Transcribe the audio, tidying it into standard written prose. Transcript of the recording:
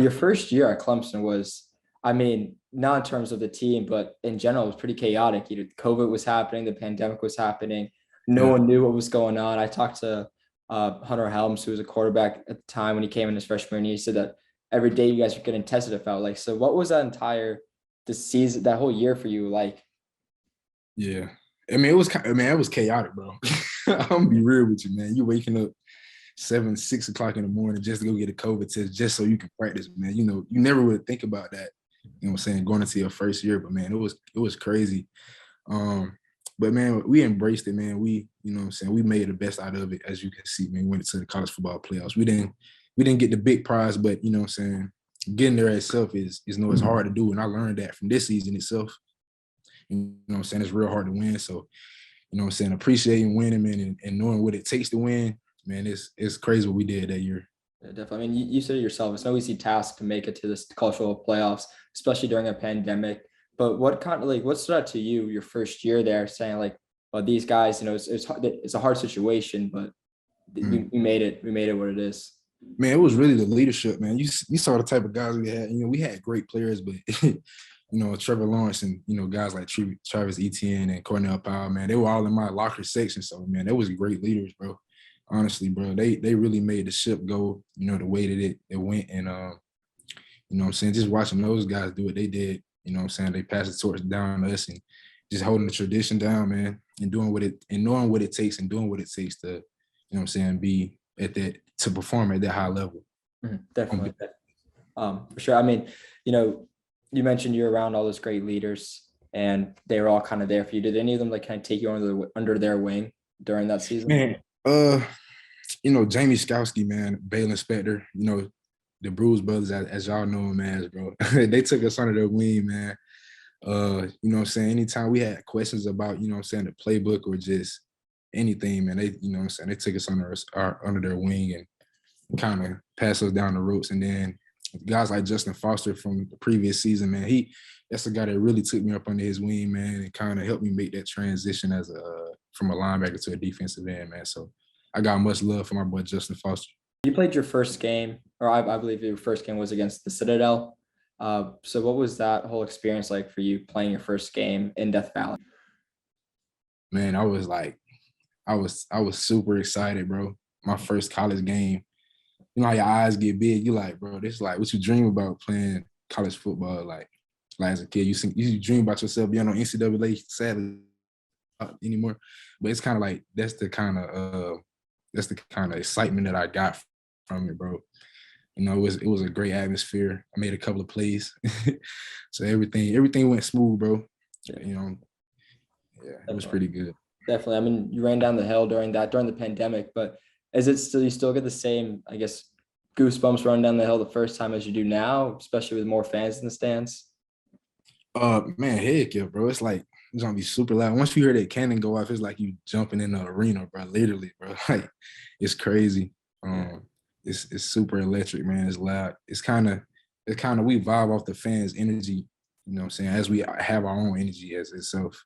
your first year at Clemson was, I mean, not in terms of the team, but in general, it was pretty chaotic. COVID was happening, the pandemic was happening. No Yeah. one knew what was going on. I talked to Hunter Helms, who was a quarterback at the time when he came in his freshman year. He said that every day you guys were getting tested, it felt like. So what was the season, that whole year for you like? Yeah. I mean, it was chaotic, bro. I'm gonna be real with you, man. You waking up 6 o'clock in the morning just to go get a COVID test just so you can practice, man. You never would think about that, you know what I'm saying, going into your first year. But man, it was crazy. But man, we embraced it, man. You know what I'm saying, we made the best out of it, as you can see, man. We went into the college football playoffs. We didn't get the big prize, but you know what I'm saying, getting there itself is it's hard to do. And I learned that from this season itself. You know what I'm saying? It's real hard to win. So, you know what I'm saying, appreciating winning, man, and knowing what it takes to win, man, it's crazy what we did that year. Yeah, definitely. I mean, you said it yourself. It's no easy task to make it to this cultural playoffs, especially during a pandemic. But what stood out to you your first year there, saying like, well, these guys, it's a hard situation, but we made it. We made it what it is. Man, it was really the leadership, man. You saw the type of guys we had. We had great players, but Trevor Lawrence and guys like Travis Etienne and Cornell Powell, man, they were all in my locker section. So man, they was great leaders, bro. Honestly, bro, they really made the ship go, the way that it went. And what I'm saying, just watching those guys do what they did, what I'm saying, they passed the torch down to us and just holding the tradition down, man, and knowing what it takes and doing what it takes to, what I'm saying, be at that, to perform at that high level. Definitely. For sure. I mean, you mentioned you're around all those great leaders and they were all kind of there for you. Did any of them like kind of take you under their wing during that season? Man, James Skalski, man, Baylon Spector, the Bruise brothers, as y'all know them as, bro. They took us under their wing, man. What I'm saying, anytime we had questions about, what I'm saying, the playbook or just anything, man, they, what I'm saying, they took us under their wing and kind of passed us down the ropes. And then guys like Justin Foster from the previous season, man, that's the guy that really took me up under his wing, man, and kind of helped me make that transition from a linebacker to a defensive end, man. So I got much love for my boy Justin Foster. You played your first game, or I believe your first game was against the Citadel. So what was that whole experience like for you playing your first game in Death Valley? Man, I was super excited, bro. My first college game. How your eyes get big. You like, bro, this is like what you dream about playing college football. Like as a kid, you dream about yourself being on NCAA, sadly, anymore. But it's kind of like that's the kind of excitement that I got from it, bro. It was a great atmosphere. I made a couple of plays, so everything went smooth, bro. Yeah, it was pretty good. Definitely. I mean, you ran down the hill during the pandemic, but you still get the same, I guess, goosebumps running down the hill the first time as you do now, especially with more fans in the stands? Man, heck yeah, bro. It's like it's gonna be super loud. Once you hear that cannon go off, it's like you jumping in the arena, bro. Literally, bro. Like it's crazy. It's super electric, man. It's loud. It's kind of we vibe off the fans' energy, what I'm saying, as we have our own energy as itself.